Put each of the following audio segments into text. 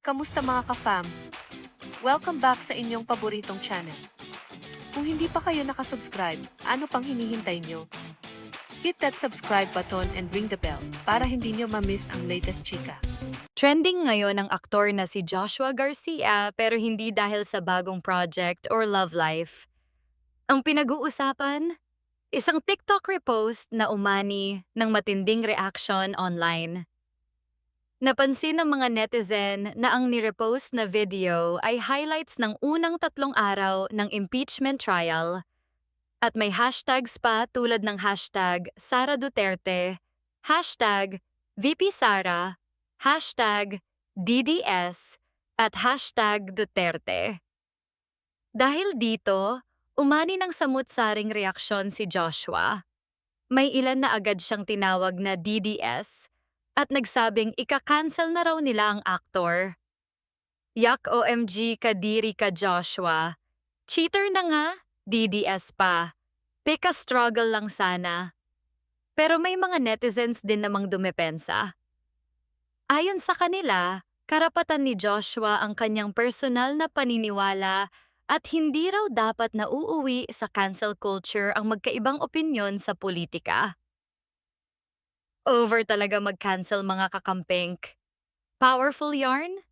Kamusta mga ka-fam? Welcome back sa inyong paboritong channel. Kung hindi pa kayo nakasubscribe, ano pang hinihintay nyo? Hit that subscribe button and ring the bell para hindi nyo ma-miss ang latest chika. Trending ngayon ang aktor na si Joshua Garcia pero hindi dahil sa bagong project or love life. Ang pinag-uusapan? Isang TikTok repost na umani ng matinding reaction online. Napansin ng mga netizen na ang nirepost na video ay highlights ng unang 3 araw ng impeachment trial at may hashtags pa tulad ng hashtag Sara Duterte, hashtag VP Sara, hashtag DDS, at hashtag Duterte. Dahil dito, umani ng samut-saring reaksyon si Joshua. May ilan na agad siyang tinawag na DDS at nagsabing ika-cancel na raw nila ang aktor. Yak OMG kadiri ka Joshua. Cheater na nga, DDS pa. Pika struggle lang sana. Pero may mga netizens din namang dumepensa. Ayon sa kanila, karapatan ni Joshua ang kanyang personal na paniniwala at hindi raw dapat nauuwi sa cancel culture ang magkaibang opinyon sa politika. Over talaga mag-cancel mga kakampeng. Powerful yarn?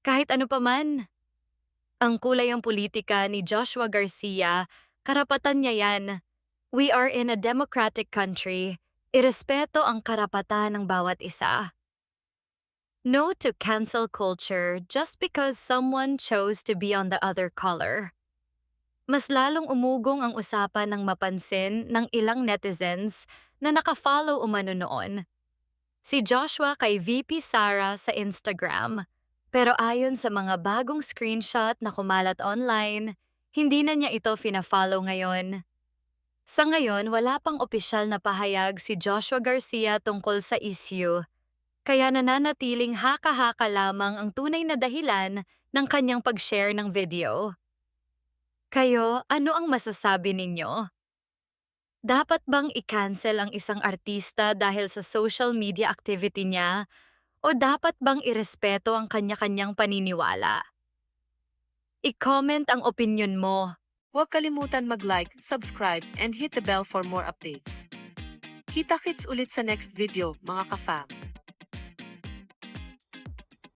Kahit ano pa man. Ang kulay ang politika ni Joshua Garcia, karapatan niya yan. We are in a democratic country. Irespeto ang karapatan ng bawat isa. No to cancel culture just because someone chose to be on the other color. Mas lalong umugong ang usapan ng mapansin ng ilang netizens na nakafollow umano noon. Si Joshua kay VP Sara sa Instagram. Pero ayon sa mga bagong screenshot na kumalat online, hindi na niya ito fina-follow ngayon. Sa ngayon, wala pang opisyal na pahayag si Joshua Garcia tungkol sa issue, kaya nananatiling haka-haka lamang ang tunay na dahilan ng kanyang pag-share ng video. Kayo, ano ang masasabi ninyo? Dapat bang i-cancel ang isang artista dahil sa social media activity niya o dapat bang irespeto ang kanya-kanyang paniniwala? I-comment ang opinion mo. Huwag kalimutan mag-like, subscribe, and hit the bell for more updates. Kita-kits ulit sa next video, mga ka-fam.